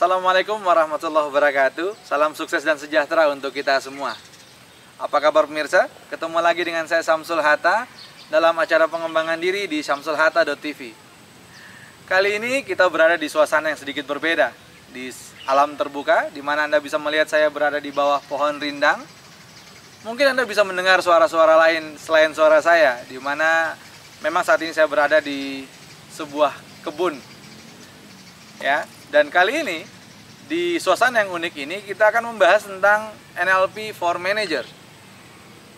Assalamualaikum warahmatullahi wabarakatuh. Salam sukses dan sejahtera untuk kita semua. Apa kabar pemirsa? Ketemu lagi dengan saya Syamsul Hatta dalam acara pengembangan diri di syamsulhatta.tv. Kali ini kita berada di suasana yang sedikit berbeda, di alam terbuka, di mana Anda bisa melihat saya berada di bawah pohon rindang. Mungkin Anda bisa mendengar suara-suara lain selain suara saya, di mana memang saat ini saya berada di sebuah kebun. Ya, dan kali ini di suasana yang unik ini kita akan membahas tentang NLP for Manager.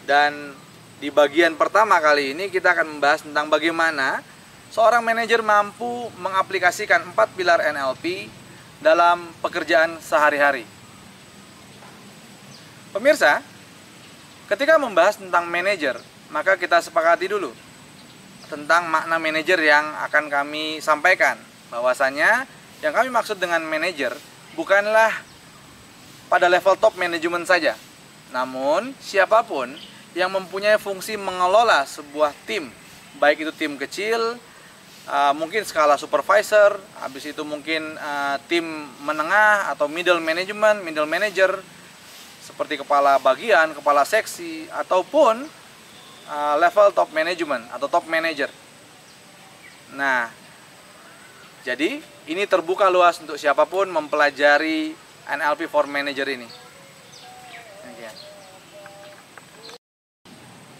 Dan di bagian pertama kali ini kita akan membahas tentang bagaimana seorang manajer mampu mengaplikasikan 4 pilar NLP dalam pekerjaan sehari-hari. Pemirsa, ketika membahas tentang manajer, maka kita sepakati dulu tentang makna manajer yang akan kami sampaikan. Bahwasanya yang kami maksud dengan manajer bukanlah pada level top manajemen saja, namun siapapun yang mempunyai fungsi mengelola sebuah tim, baik itu tim kecil, mungkin skala supervisor, habis itu mungkin tim menengah atau middle management, middle manager, seperti kepala bagian, kepala seksi, ataupun level top management atau top manager. Nah, jadi ini terbuka luas untuk siapapun mempelajari NLP for Manager ini.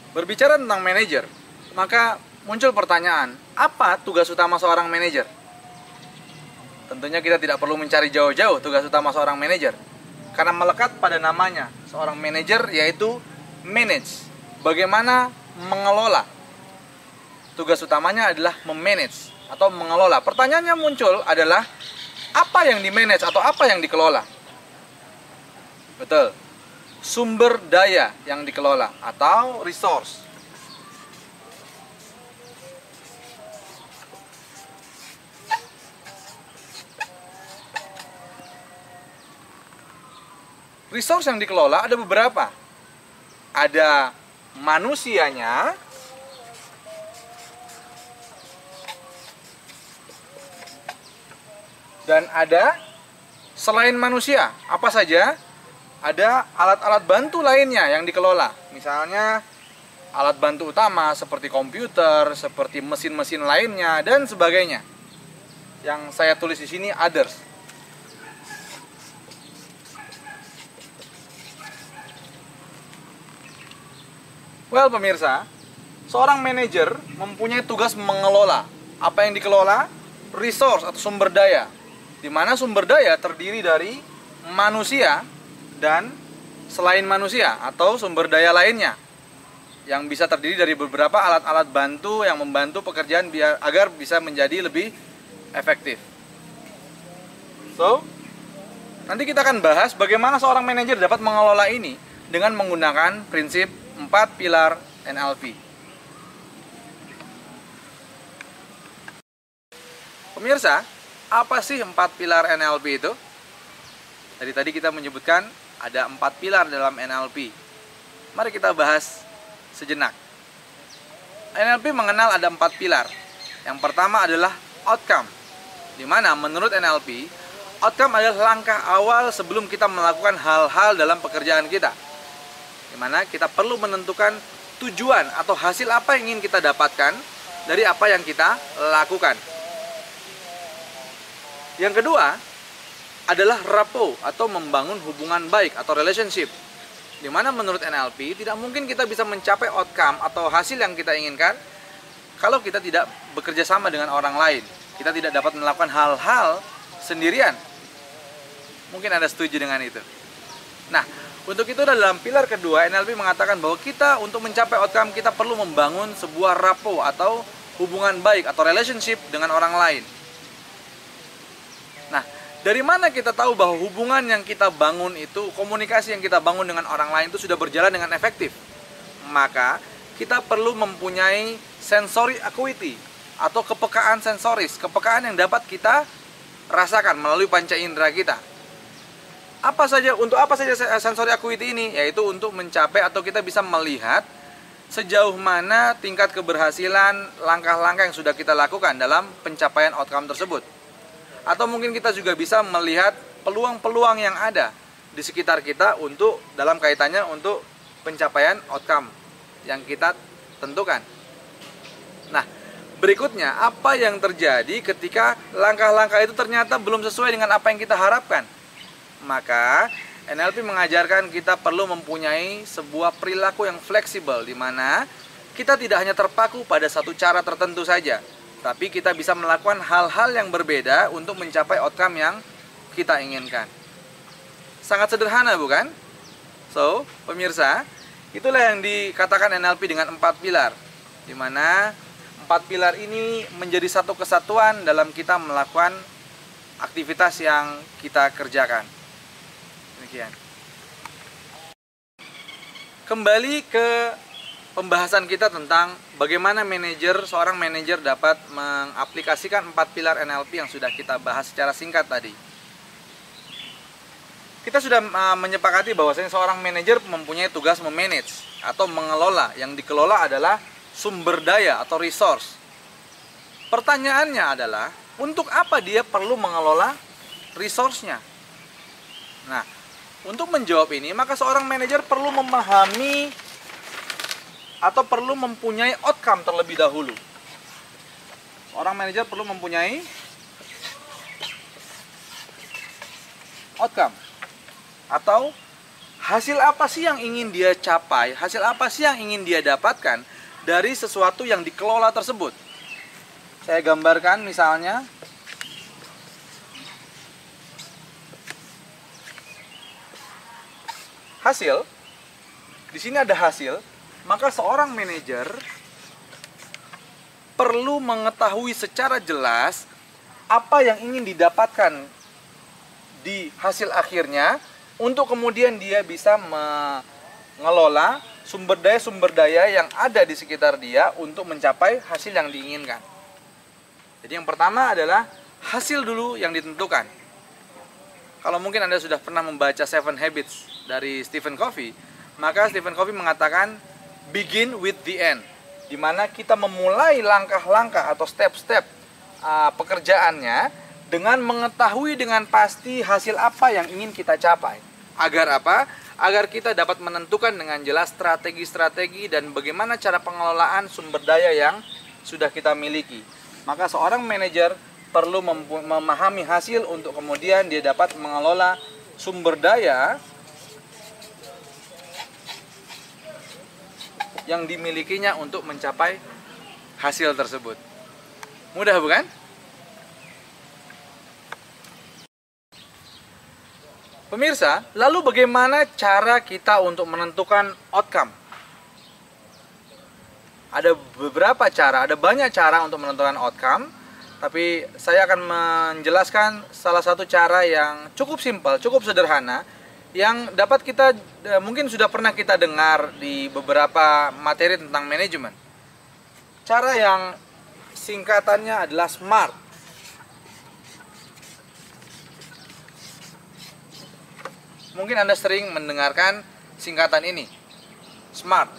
Berbicara tentang manajer, maka muncul pertanyaan, apa tugas utama seorang manajer? Tentunya kita tidak perlu mencari jauh-jauh tugas utama seorang manajer, karena melekat pada namanya. Seorang manajer yaitu manage, bagaimana mengelola. Tugas utamanya adalah memanage atau mengelola. Pertanyaannya muncul adalah, apa yang di-manage atau apa yang dikelola? Betul, sumber daya yang dikelola atau resource. Resource yang dikelola ada beberapa. Ada manusianya, dan ada selain manusia. Apa saja? Ada alat-alat bantu lainnya yang dikelola. Misalnya alat bantu utama seperti komputer, seperti mesin-mesin lainnya, dan sebagainya. Yang saya tulis di sini others. Well, pemirsa, seorang manajer mempunyai tugas mengelola. Apa yang dikelola? Resource atau sumber daya, di mana sumber daya terdiri dari manusia dan selain manusia atau sumber daya lainnya, yang bisa terdiri dari beberapa alat-alat bantu yang membantu pekerjaan agar bisa menjadi lebih efektif. So, nanti kita akan bahas bagaimana seorang manajer dapat mengelola ini dengan menggunakan prinsip 4 pilar NLP. Pemirsa, apa sih 4 pilar NLP itu? Tadi kita menyebutkan ada 4 pilar dalam NLP. Mari kita bahas sejenak. NLP mengenal ada 4 pilar. Yang pertama adalah outcome, di mana menurut NLP, outcome adalah langkah awal sebelum kita melakukan hal-hal dalam pekerjaan kita, di mana kita perlu menentukan tujuan atau hasil apa yang ingin kita dapatkan dari apa yang kita lakukan. Yang kedua adalah rapport atau membangun hubungan baik atau relationship, di mana menurut NLP tidak mungkin kita bisa mencapai outcome atau hasil yang kita inginkan kalau kita tidak bekerja sama dengan orang lain. Kita tidak dapat melakukan hal-hal sendirian. Mungkin Anda setuju dengan itu. Nah, untuk itu dalam pilar kedua NLP mengatakan bahwa kita untuk mencapai outcome kita perlu membangun sebuah rapport atau hubungan baik atau relationship dengan orang lain. Nah, dari mana kita tahu bahwa hubungan yang kita bangun itu, komunikasi yang kita bangun dengan orang lain itu sudah berjalan dengan efektif? Maka kita perlu mempunyai sensory acuity atau kepekaan sensoris, kepekaan yang dapat kita rasakan melalui panca indera kita. Untuk apa saja sensory acuity ini? Yaitu untuk mencapai atau kita bisa melihat sejauh mana tingkat keberhasilan langkah-langkah yang sudah kita lakukan dalam pencapaian outcome tersebut. Atau mungkin kita juga bisa melihat peluang-peluang yang ada di sekitar kita untuk dalam kaitannya untuk pencapaian outcome yang kita tentukan. Nah, berikutnya apa yang terjadi ketika langkah-langkah itu ternyata belum sesuai dengan apa yang kita harapkan? Maka NLP mengajarkan kita perlu mempunyai sebuah perilaku yang fleksibel, di mana kita tidak hanya terpaku pada satu cara tertentu saja, tapi kita bisa melakukan hal-hal yang berbeda untuk mencapai outcome yang kita inginkan. Sangat sederhana, bukan? So, pemirsa, itulah yang dikatakan NLP dengan 4 pilar, di mana 4 pilar ini menjadi satu kesatuan dalam kita melakukan aktivitas yang kita kerjakan. Demikian. Kembali ke pembahasan kita tentang bagaimana seorang manajer dapat mengaplikasikan 4 pilar NLP yang sudah kita bahas secara singkat tadi. Kita sudah menyepakati bahwasanya seorang manajer mempunyai tugas memanage atau mengelola. Yang dikelola adalah sumber daya atau resource. Pertanyaannya adalah, untuk apa dia perlu mengelola resource-nya? Nah, untuk menjawab ini, maka seorang manajer perlu memahami atau perlu mempunyai outcome terlebih dahulu. Seorang manajer perlu mempunyai outcome, atau hasil apa sih yang ingin dia capai, hasil apa sih yang ingin dia dapatkan dari sesuatu yang dikelola tersebut. Saya gambarkan misalnya, hasil, di sini ada hasil, maka seorang manajer perlu mengetahui secara jelas apa yang ingin didapatkan di hasil akhirnya, untuk kemudian dia bisa mengelola sumber daya yang ada di sekitar dia untuk mencapai hasil yang diinginkan. Jadi yang pertama adalah hasil dulu yang ditentukan. Kalau mungkin Anda sudah pernah membaca 7 Habits dari Stephen Covey, maka Stephen Covey mengatakan begin with the end, di mana kita memulai langkah-langkah atau step-step pekerjaannya dengan mengetahui dengan pasti hasil apa yang ingin kita capai. Agar apa? Agar kita dapat menentukan dengan jelas strategi-strategi dan bagaimana cara pengelolaan sumber daya yang sudah kita miliki. Maka seorang manajer perlu memahami hasil untuk kemudian dia dapat mengelola sumber daya yang dimilikinya untuk mencapai hasil tersebut. Mudah, bukan? Pemirsa, lalu bagaimana cara kita untuk menentukan outcome? Ada beberapa cara, ada banyak cara untuk menentukan outcome, tapi saya akan menjelaskan salah satu cara yang cukup simpel, cukup sederhana, yang dapat kita, mungkin sudah pernah kita dengar di beberapa materi tentang manajemen. Cara yang singkatannya adalah SMART. Mungkin Anda sering mendengarkan singkatan ini, SMART.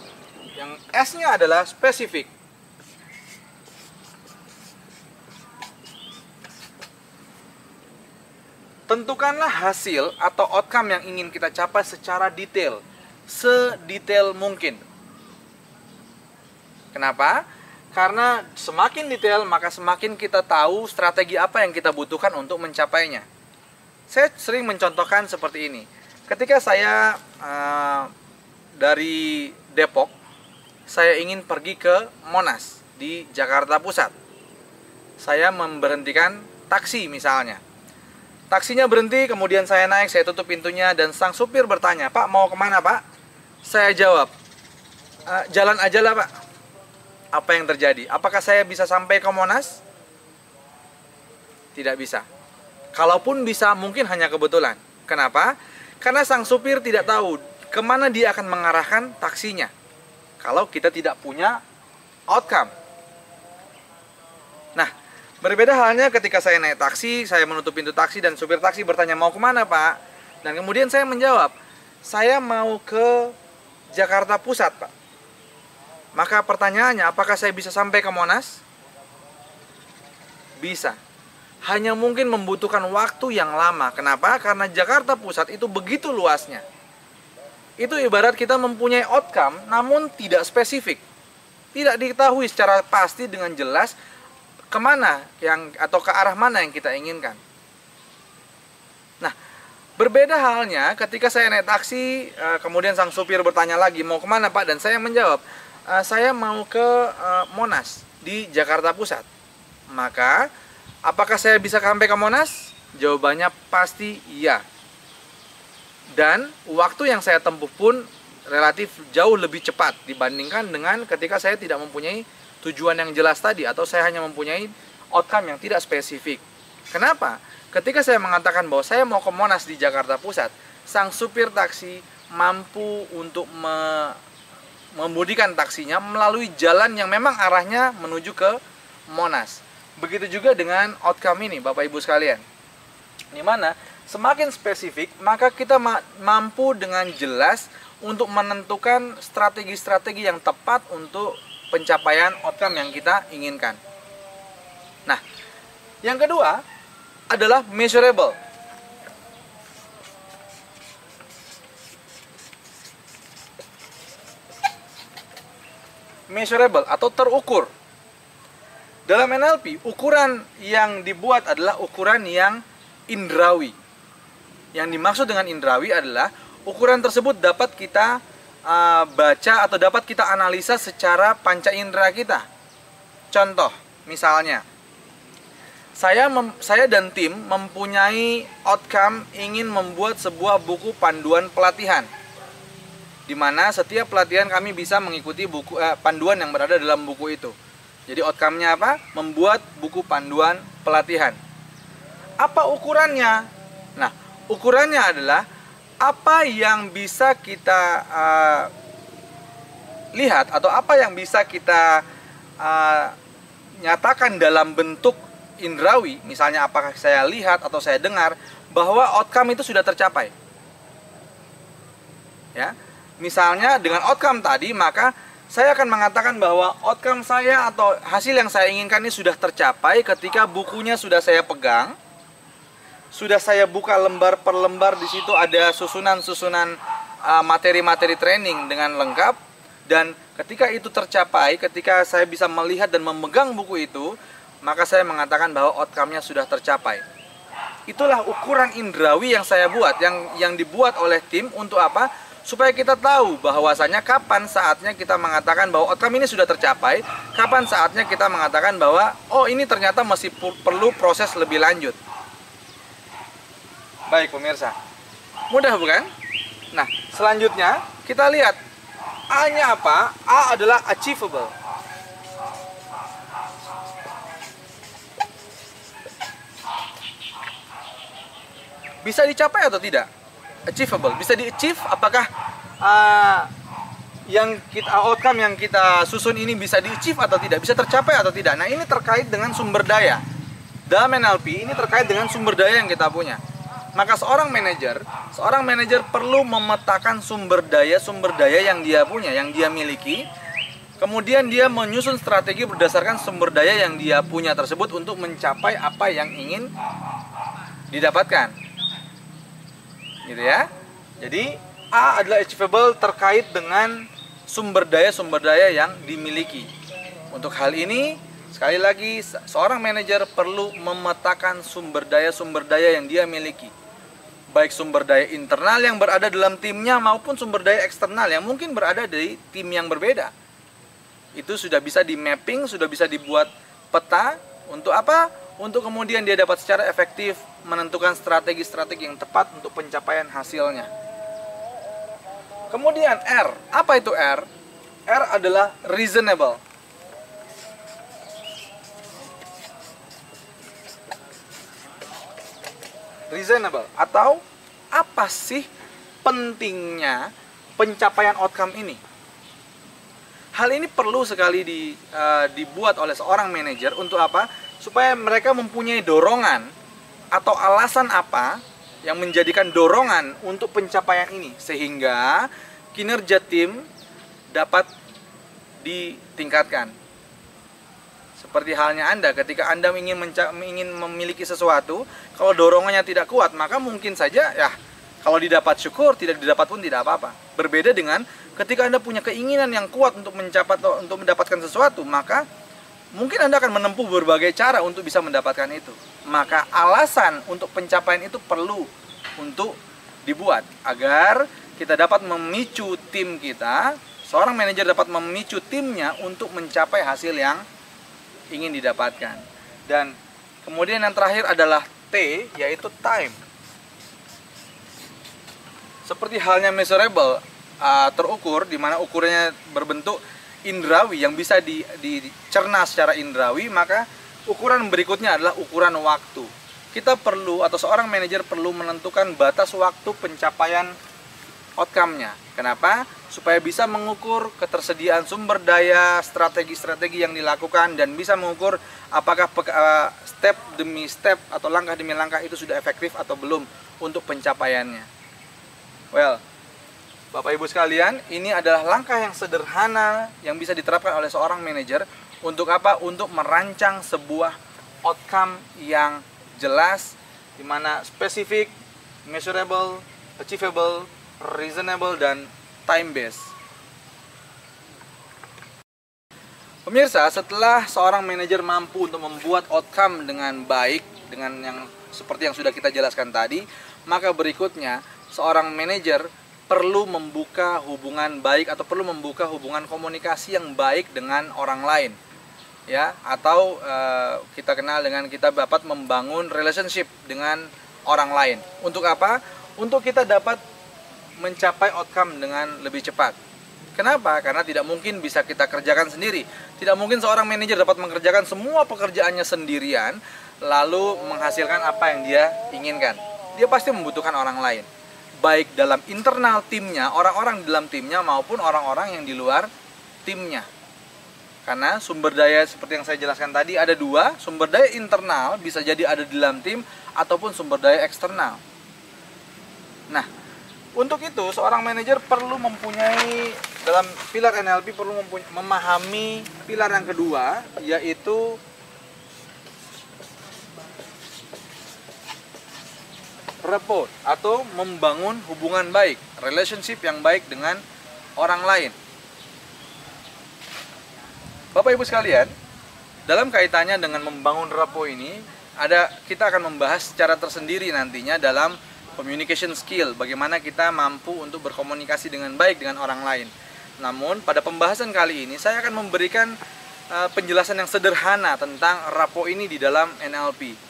Yang S-nya adalah spesifik. Tentukanlah hasil atau outcome yang ingin kita capai secara detail, sedetail mungkin. Kenapa? Karena semakin detail, maka semakin kita tahu strategi apa yang kita butuhkan untuk mencapainya. Saya sering mencontohkan seperti ini. Ketika saya dari Depok, saya ingin pergi ke Monas di Jakarta Pusat. Saya memberhentikan taksi misalnya. Taksinya berhenti, kemudian saya naik, saya tutup pintunya, dan sang supir bertanya, "Pak, mau kemana, Pak?" Saya jawab, "Jalan aja lah, Pak." Apa yang terjadi? Apakah saya bisa sampai ke Monas? Tidak bisa. Kalaupun bisa, mungkin hanya kebetulan. Kenapa? Karena sang supir tidak tahu kemana dia akan mengarahkan taksinya kalau kita tidak punya outcome. Nah, berbeda halnya ketika saya naik taksi, saya menutup pintu taksi dan supir taksi bertanya, "Mau kemana, Pak?" Dan kemudian saya menjawab, "Saya mau ke Jakarta Pusat, Pak." Maka pertanyaannya, apakah saya bisa sampai ke Monas? Bisa. hanya mungkin membutuhkan waktu yang lama. Kenapa? Karena Jakarta Pusat itu begitu luasnya. Itu ibarat kita mempunyai outcome namun tidak spesifik. Tidak diketahui secara pasti dengan jelas kemana atau ke arah mana yang kita inginkan. Nah, berbeda halnya ketika saya naik taksi, kemudian sang supir bertanya lagi, mau kemana Pak? Dan saya menjawab, saya mau ke Monas di Jakarta Pusat. Maka, apakah saya bisa sampai ke Monas? Jawabannya pasti iya. Dan waktu yang saya tempuh pun relatif jauh lebih cepat dibandingkan dengan ketika saya tidak mempunyai tujuan yang jelas tadi, atau saya hanya mempunyai outcome yang tidak spesifik. Kenapa? Ketika saya mengatakan bahwa saya mau ke Monas di Jakarta Pusat, sang supir taksi mampu untuk memudikan taksinya melalui jalan yang memang arahnya menuju ke Monas. Begitu juga dengan outcome ini, Bapak Ibu sekalian. Di mana semakin spesifik, maka kita mampu dengan jelas untuk menentukan strategi-strategi yang tepat untuk pencapaian outcome yang kita inginkan. Nah, yang kedua adalah measurable. Measurable atau terukur. Dalam NLP, ukuran yang dibuat adalah ukuran yang indrawi. Yang dimaksud dengan indrawi adalah ukuran tersebut dapat kita baca atau dapat kita analisa secara panca indera kita. Contoh, misalnya, saya dan tim mempunyai outcome ingin membuat sebuah buku panduan pelatihan, di mana setiap pelatihan kami bisa mengikuti panduan yang berada dalam buku itu. Jadi outcome-nya apa? Membuat buku panduan pelatihan. Apa ukurannya? Nah, ukurannya adalah apa yang bisa kita lihat atau apa yang bisa kita nyatakan dalam bentuk indrawi. Misalnya apakah saya lihat atau saya dengar bahwa outcome itu sudah tercapai. Ya. Misalnya dengan outcome tadi, maka saya akan mengatakan bahwa outcome saya atau hasil yang saya inginkan ini sudah tercapai ketika bukunya sudah saya pegang, sudah saya buka lembar per lembar, di situ ada susunan-susunan materi-materi training dengan lengkap, dan ketika itu tercapai, ketika saya bisa melihat dan memegang buku itu, maka saya mengatakan bahwa outcome-nya sudah tercapai. Itulah ukuran indrawi yang saya buat, yang dibuat oleh tim untuk apa? Supaya kita tahu bahwasanya kapan saatnya kita mengatakan bahwa outcome ini sudah tercapai, kapan saatnya kita mengatakan bahwa oh ini ternyata masih perlu proses lebih lanjut. Baik pemirsa, mudah bukan? Nah, selanjutnya kita lihat A-nya apa? A adalah achievable. Bisa dicapai atau tidak? Achievable, bisa di-achieve, apakah outcome yang kita susun ini bisa di-achieve atau tidak, bisa tercapai atau tidak. Nah, ini terkait dengan sumber daya. Dalam NLP ini terkait dengan sumber daya yang kita punya. Maka seorang manajer perlu memetakan sumber daya yang dia punya, yang dia miliki. Kemudian dia menyusun strategi berdasarkan sumber daya yang dia punya tersebut untuk mencapai apa yang ingin didapatkan. Gitu ya. Jadi A adalah achievable terkait dengan sumber daya yang dimiliki. Untuk hal ini, sekali lagi, seorang manajer perlu memetakan sumber daya yang dia miliki. Baik sumber daya internal yang berada dalam timnya maupun sumber daya eksternal yang mungkin berada di tim yang berbeda. Itu sudah bisa di mapping, sudah bisa dibuat peta. Untuk apa? Untuk kemudian dia dapat secara efektif menentukan strategi-strategi yang tepat untuk pencapaian hasilnya. Kemudian R. Apa itu R? R adalah reasonable. Reasonable atau apa sih pentingnya pencapaian outcome ini? Hal ini perlu sekali dibuat oleh seorang manajer untuk apa? Supaya mereka mempunyai dorongan atau alasan apa yang menjadikan dorongan untuk pencapaian ini, sehingga kinerja tim dapat ditingkatkan. Seperti halnya Anda, ketika Anda ingin memiliki sesuatu, kalau dorongannya tidak kuat, maka mungkin saja ya kalau didapat syukur, tidak didapat pun tidak apa-apa. Berbeda dengan ketika Anda punya keinginan yang kuat untuk untuk mendapatkan sesuatu, maka mungkin Anda akan menempuh berbagai cara untuk bisa mendapatkan itu. Maka alasan untuk pencapaian itu perlu untuk dibuat agar kita dapat memicu tim kita, seorang manajer dapat memicu timnya untuk mencapai hasil yang ingin didapatkan. Dan kemudian yang terakhir adalah T, yaitu time. Seperti halnya measurable, terukur, di mana ukurannya berbentuk indrawi yang bisa dicerna secara indrawi, maka ukuran berikutnya adalah ukuran waktu. Kita perlu, atau seorang manajer perlu menentukan batas waktu pencapaian outcome-nya. Kenapa? Supaya bisa mengukur ketersediaan sumber daya, strategi-strategi yang dilakukan, dan bisa mengukur apakah step demi step atau langkah demi langkah itu sudah efektif atau belum untuk pencapaiannya. Well, Bapak Ibu sekalian, ini adalah langkah yang sederhana yang bisa diterapkan oleh seorang manajer untuk apa? Untuk merancang sebuah outcome yang jelas, di mana spesifik, measurable, achievable, reasonable, dan time based. Pemirsa, setelah seorang manajer mampu untuk membuat outcome dengan baik, dengan yang seperti yang sudah kita jelaskan tadi, maka berikutnya seorang manajer perlu membuka hubungan baik atau perlu membuka hubungan komunikasi yang baik dengan orang lain, ya, atau kita kenal dengan kita dapat membangun relationship dengan orang lain. Untuk apa? Untuk kita dapat mencapai outcome dengan lebih cepat. Kenapa? Karena tidak mungkin bisa kita kerjakan sendiri. Tidak mungkin seorang manajer dapat mengerjakan semua pekerjaannya sendirian lalu menghasilkan apa yang dia inginkan. Dia pasti membutuhkan orang lain, baik dalam internal timnya, orang-orang di dalam timnya, maupun orang-orang yang di luar timnya. Karena sumber daya seperti yang saya jelaskan tadi ada dua, sumber daya internal bisa jadi ada di dalam tim ataupun sumber daya eksternal. Nah, untuk itu seorang manajer perlu mempunyai, dalam pilar NLP perlu memahami pilar yang kedua, yaitu rapport atau membangun hubungan baik, relationship yang baik dengan orang lain. Bapak Ibu sekalian, dalam kaitannya dengan membangun rapport ini, kita akan membahas secara tersendiri nantinya dalam communication skill, bagaimana kita mampu untuk berkomunikasi dengan baik dengan orang lain. Namun pada pembahasan kali ini saya akan memberikan penjelasan yang sederhana tentang rapport ini di dalam NLP.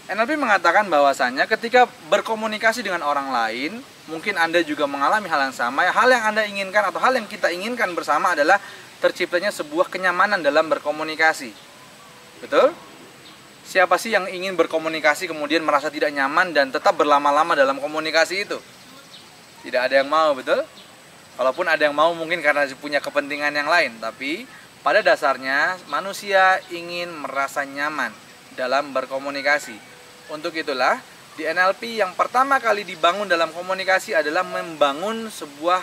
NLP mengatakan bahwasanya ketika berkomunikasi dengan orang lain, mungkin Anda juga mengalami hal yang sama. Hal yang Anda inginkan atau hal yang kita inginkan bersama adalah terciptanya sebuah kenyamanan dalam berkomunikasi. Betul? Siapa sih yang ingin berkomunikasi kemudian merasa tidak nyaman dan tetap berlama-lama dalam komunikasi itu? Tidak ada yang mau, betul? Kalaupun ada yang mau mungkin karena punya kepentingan yang lain. Tapi pada dasarnya manusia ingin merasa nyaman dalam berkomunikasi. Untuk itulah di NLP yang pertama kali dibangun dalam komunikasi adalah membangun sebuah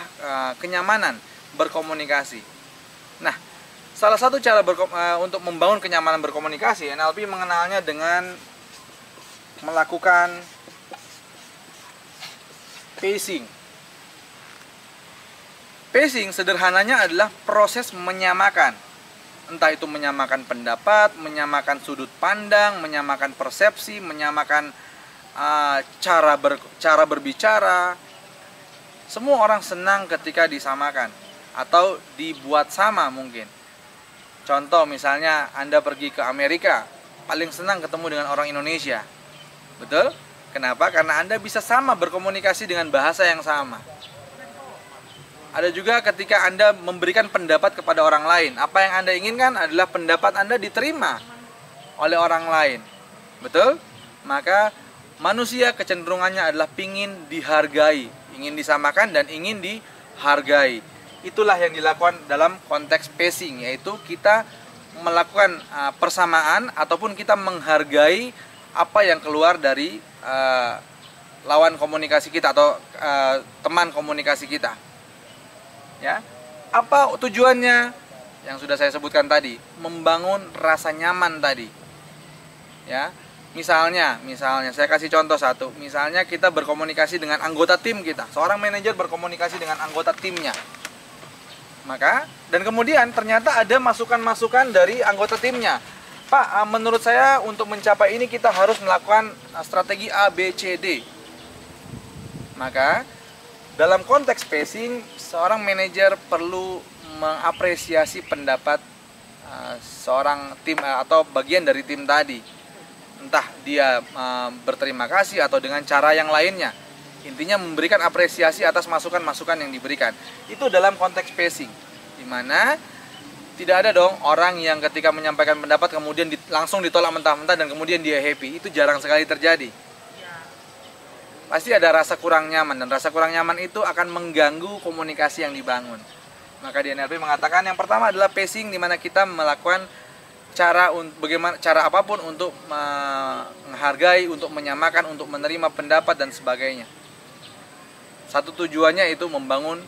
kenyamanan berkomunikasi. Nah, salah satu cara untuk membangun kenyamanan berkomunikasi, NLP mengenalnya dengan melakukan pacing. Pacing sederhananya adalah proses menyamakan. Entah itu menyamakan pendapat, menyamakan sudut pandang, menyamakan persepsi, menyamakan cara berbicara. Semua orang senang ketika disamakan atau dibuat sama mungkin. Contoh misalnya Anda pergi ke Amerika, paling senang ketemu dengan orang Indonesia. Betul? Kenapa? Karena Anda bisa sama berkomunikasi dengan bahasa yang sama. Ada juga ketika Anda memberikan pendapat kepada orang lain. Apa yang Anda inginkan adalah pendapat Anda diterima oleh orang lain. Betul? Maka manusia kecenderungannya adalah ingin dihargai, ingin disamakan dan ingin dihargai. Itulah yang dilakukan dalam konteks pacing, yaitu kita melakukan persamaan ataupun kita menghargai apa yang keluar dari lawan komunikasi kita atau teman komunikasi kita. Ya, apa tujuannya? yang sudah saya sebutkan tadi, membangun rasa nyaman tadi. Ya. Misalnya saya kasih contoh satu. Misalnya kita berkomunikasi dengan anggota tim kita. Seorang manajer berkomunikasi dengan anggota timnya. Maka dan kemudian ternyata ada masukan-masukan dari anggota timnya. Pak, menurut saya untuk mencapai ini kita harus melakukan strategi A, B, C, D. Maka dalam konteks pacing, seorang manajer perlu mengapresiasi pendapat seorang tim atau bagian dari tim tadi. Entah dia berterima kasih atau dengan cara yang lainnya. Intinya memberikan apresiasi atas masukan-masukan yang diberikan. Itu dalam konteks pacing, dimana tidak ada dong orang yang ketika menyampaikan pendapat kemudian langsung ditolak mentah-mentah dan kemudian dia happy. Itu jarang sekali terjadi. Pasti ada rasa kurang nyaman, dan rasa kurang nyaman itu akan mengganggu komunikasi yang dibangun. Maka di NLP mengatakan yang pertama adalah pacing, di mana kita melakukan cara apapun untuk menghargai, untuk menyamakan, untuk menerima pendapat dan sebagainya. Satu tujuannya itu membangun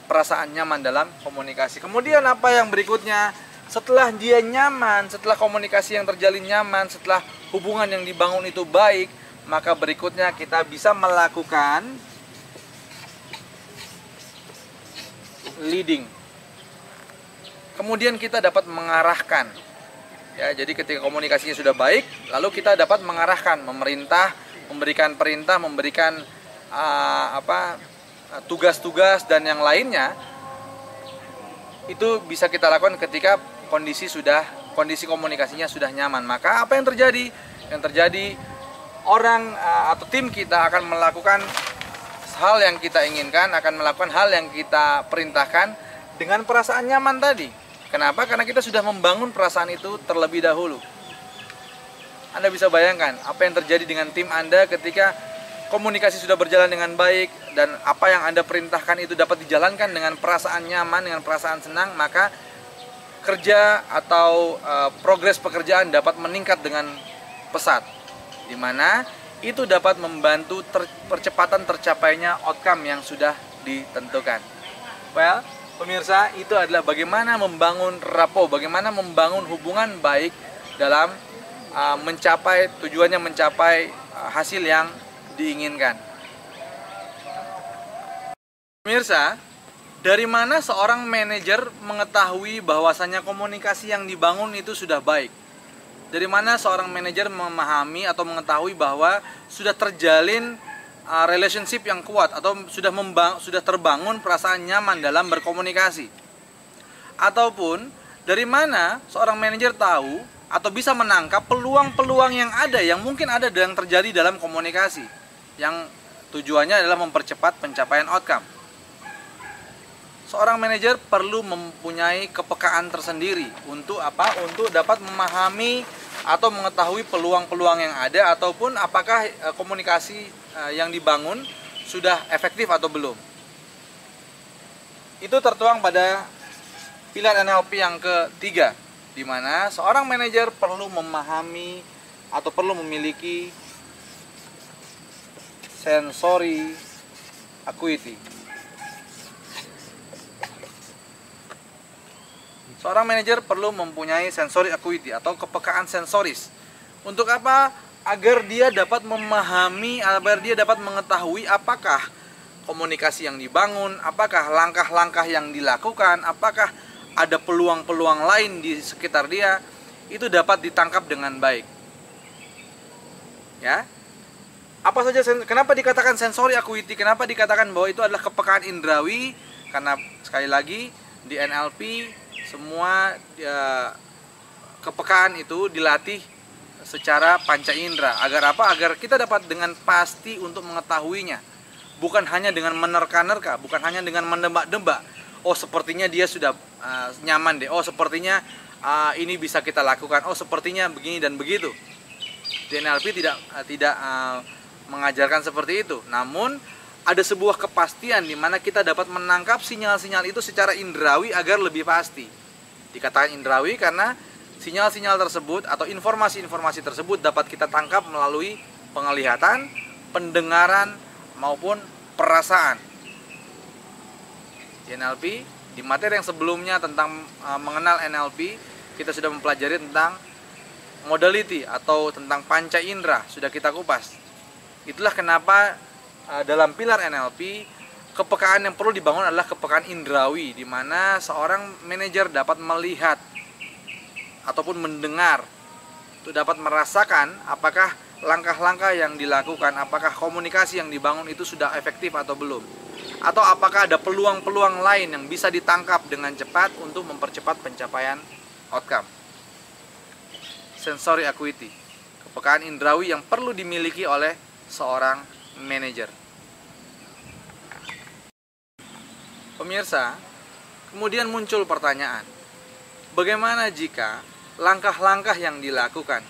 perasaan nyaman dalam komunikasi. Kemudian apa yang berikutnya? Setelah dia nyaman, setelah komunikasi yang terjalin nyaman, setelah hubungan yang dibangun itu baik, maka berikutnya kita bisa melakukan leading. Kemudian kita dapat mengarahkan. Ya, jadi ketika komunikasinya sudah baik, lalu kita dapat mengarahkan, memerintah, memberikan perintah, memberikan tugas-tugas dan yang lainnya. Itu bisa kita lakukan ketika kondisi komunikasinya sudah nyaman. Maka apa yang terjadi? Yang terjadi orang atau tim kita akan melakukan hal yang kita inginkan, akan melakukan hal yang kita perintahkan dengan perasaan nyaman tadi. Kenapa? Karena kita sudah membangun perasaan itu terlebih dahulu. Anda bisa bayangkan apa yang terjadi dengan tim Anda ketika komunikasi sudah berjalan dengan baik dan apa yang Anda perintahkan itu dapat dijalankan dengan perasaan nyaman, dengan perasaan senang, maka kerja atau progres pekerjaan dapat meningkat dengan pesat. Di mana itu dapat membantu percepatan tercapainya outcome yang sudah ditentukan. Well, pemirsa, itu adalah bagaimana membangun rapport, bagaimana membangun hubungan baik dalam tujuannya mencapai hasil yang diinginkan. Pemirsa, dari mana seorang manajer mengetahui bahwasannya komunikasi yang dibangun itu sudah baik? Dari mana seorang manajer memahami atau mengetahui bahwa sudah terjalin relationship yang kuat atau sudah terbangun perasaan nyaman dalam berkomunikasi? Ataupun dari mana seorang manajer tahu atau bisa menangkap peluang-peluang yang ada, yang mungkin ada yang terjadi dalam komunikasi, yang tujuannya adalah mempercepat pencapaian outcome? Seorang manajer perlu mempunyai kepekaan tersendiri untuk apa? Untuk dapat memahami atau mengetahui peluang-peluang yang ada, ataupun apakah komunikasi yang dibangun sudah efektif atau belum. Itu tertuang pada pilar NLP yang ketiga, di mana seorang manajer perlu memahami atau perlu memiliki sensory acuity. Seorang manajer perlu mempunyai sensory acuity atau kepekaan sensoris. Untuk apa? Agar dia dapat memahami, agar dia dapat mengetahui apakah komunikasi yang dibangun, apakah langkah-langkah yang dilakukan, apakah ada peluang-peluang lain di sekitar dia, itu dapat ditangkap dengan baik. Ya. Apa saja, kenapa dikatakan sensory acuity? Kenapa dikatakan bahwa itu adalah kepekaan indrawi? Karena sekali lagi di NLP semua kepekaan itu dilatih secara panca indera. Agar apa? Agar kita dapat dengan pasti untuk mengetahuinya. Bukan hanya dengan menerka-nerka, bukan hanya dengan menebak-nebak. Oh, sepertinya dia sudah nyaman deh. Oh, sepertinya ini bisa kita lakukan. Oh, sepertinya begini dan begitu. Di NLP tidak mengajarkan seperti itu. Namun ada sebuah kepastian di mana kita dapat menangkap sinyal-sinyal itu secara indrawi agar lebih pasti. Dikatakan indrawi karena sinyal-sinyal tersebut atau informasi-informasi tersebut dapat kita tangkap melalui penglihatan, pendengaran, maupun perasaan. Di NLP Di materi yang sebelumnya tentang mengenal NLP, kita sudah mempelajari tentang modality atau tentang panca indera, sudah kita kupas. Itulah kenapa dalam pilar NLP, kepekaan yang perlu dibangun adalah kepekaan indrawi, di mana seorang manajer dapat melihat ataupun mendengar, untuk dapat merasakan apakah langkah-langkah yang dilakukan, apakah komunikasi yang dibangun itu sudah efektif atau belum, atau apakah ada peluang-peluang lain yang bisa ditangkap dengan cepat untuk mempercepat pencapaian outcome. Sensory acuity, kepekaan indrawi yang perlu dimiliki oleh seorang manajer. Pemirsa, kemudian muncul pertanyaan, bagaimana jika langkah-langkah yang dilakukan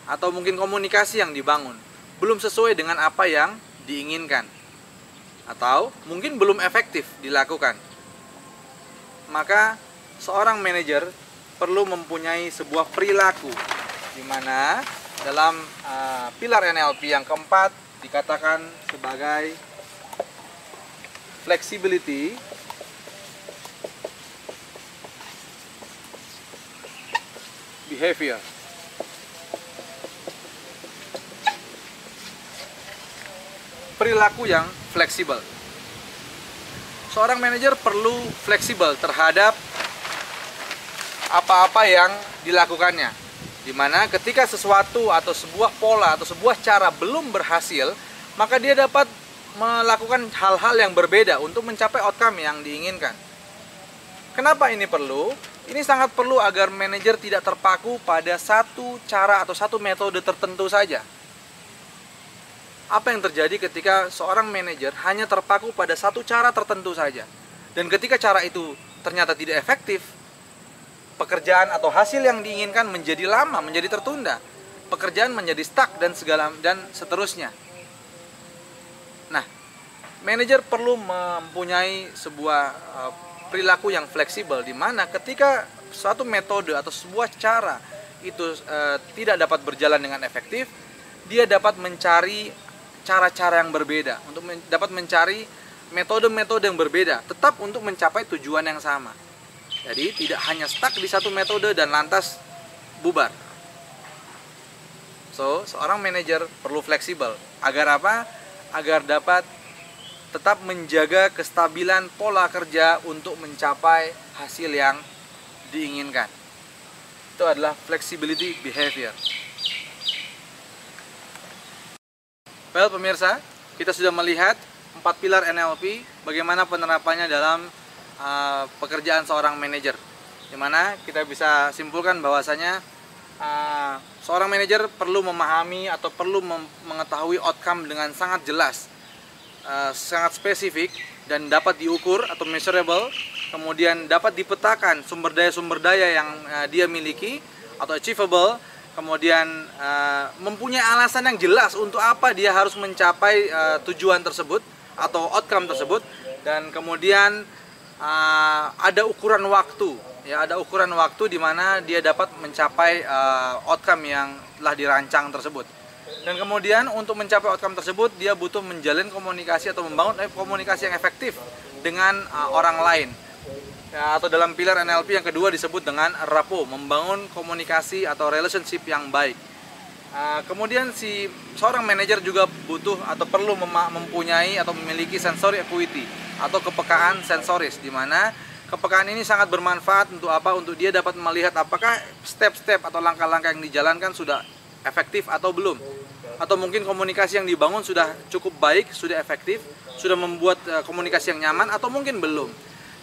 atau mungkin komunikasi yang dibangun belum sesuai dengan apa yang diinginkan atau mungkin belum efektif dilakukan? Maka seorang manajer perlu mempunyai sebuah perilaku, di mana dalam pilar NLP yang keempat dikatakan sebagai flexibility, behavior. Perilaku yang fleksibel. Seorang manajer perlu fleksibel terhadap apa-apa yang dilakukannya. Dimana ketika sesuatu atau sebuah pola atau sebuah cara belum berhasil, maka dia dapat melakukan hal-hal yang berbeda untuk mencapai outcome yang diinginkan. Kenapa ini perlu? Ini sangat perlu agar manajer tidak terpaku pada satu cara atau satu metode tertentu saja. Apa yang terjadi ketika seorang manajer hanya terpaku pada satu cara tertentu saja? Dan ketika cara itu ternyata tidak efektif, pekerjaan atau hasil yang diinginkan menjadi lama, menjadi tertunda. Pekerjaan menjadi stuck dan seterusnya. Nah, manajer perlu mempunyai sebuah perilaku yang fleksibel, di mana ketika suatu metode atau sebuah cara itu tidak dapat berjalan dengan efektif, dia dapat mencari cara-cara yang berbeda, untuk dapat mencari metode-metode yang berbeda, tetap untuk mencapai tujuan yang sama. Jadi tidak hanya stuck di satu metode dan lantas bubar. So, seorang manajer perlu fleksibel. Agar apa? Agar dapat tetap menjaga kestabilan pola kerja untuk mencapai hasil yang diinginkan. Itu adalah flexibility behavior. Well, pemirsa, kita sudah melihat 4 pilar NLP, bagaimana penerapannya dalam pekerjaan seorang manajer. Dimana kita bisa simpulkan bahwasanya seorang manajer perlu memahami atau perlu mengetahui outcome dengan sangat jelas, sangat spesifik dan dapat diukur atau measurable, kemudian dapat dipetakan sumber daya yang dia miliki atau achievable, kemudian mempunyai alasan yang jelas untuk apa dia harus mencapai tujuan tersebut atau outcome tersebut, dan kemudian ada ukuran waktu, ya, ada ukuran waktu di mana dia dapat mencapai outcome yang telah dirancang tersebut. Dan kemudian untuk mencapai outcome tersebut dia butuh menjalin komunikasi atau membangun komunikasi yang efektif dengan orang lain. Ya, atau dalam pilar NLP yang kedua disebut dengan rapport, membangun komunikasi atau relationship yang baik. Kemudian seorang manajer juga butuh atau perlu mempunyai atau memiliki sensory acuity atau kepekaan sensoris, di mana kepekaan ini sangat bermanfaat untuk apa? Untuk dia dapat melihat apakah step-step atau langkah-langkah yang dijalankan sudah efektif atau belum, atau mungkin komunikasi yang dibangun sudah cukup baik, sudah efektif, sudah membuat komunikasi yang nyaman, atau mungkin belum.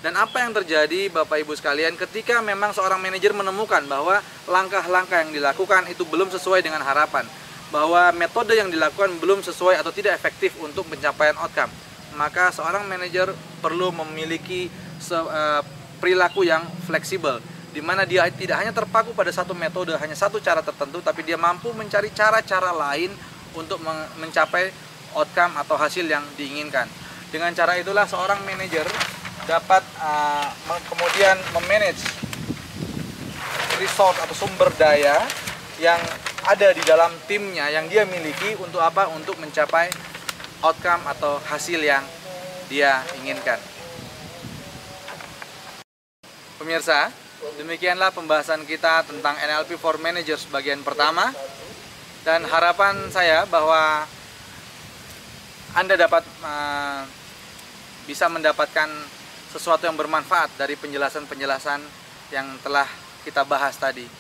Dan apa yang terjadi Bapak Ibu sekalian ketika memang seorang manajer menemukan bahwa langkah-langkah yang dilakukan itu belum sesuai dengan harapan, bahwa metode yang dilakukan belum sesuai atau tidak efektif untuk pencapaian outcome, maka seorang manajer perlu memiliki perilaku yang fleksibel, di mana dia tidak hanya terpaku pada satu metode, hanya satu cara tertentu, tapi dia mampu mencari cara-cara lain untuk mencapai outcome atau hasil yang diinginkan. Dengan cara itulah seorang manajer dapat kemudian memanage resource atau sumber daya yang ada di dalam timnya yang dia miliki untuk apa? Untuk mencapai outcome atau hasil yang dia inginkan. Pemirsa, demikianlah pembahasan kita tentang NLP for Managers bagian pertama. Dan harapan saya bahwa Anda dapat bisa mendapatkan sesuatu yang bermanfaat dari penjelasan-penjelasan yang telah kita bahas tadi.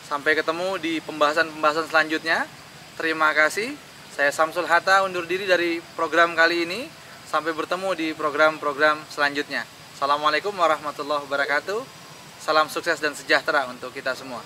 Sampai ketemu di pembahasan-pembahasan selanjutnya. Terima kasih. Saya Samsul Hatta undur diri dari program kali ini. Sampai bertemu di program-program selanjutnya. Assalamualaikum warahmatullahi wabarakatuh. Salam sukses dan sejahtera untuk kita semua.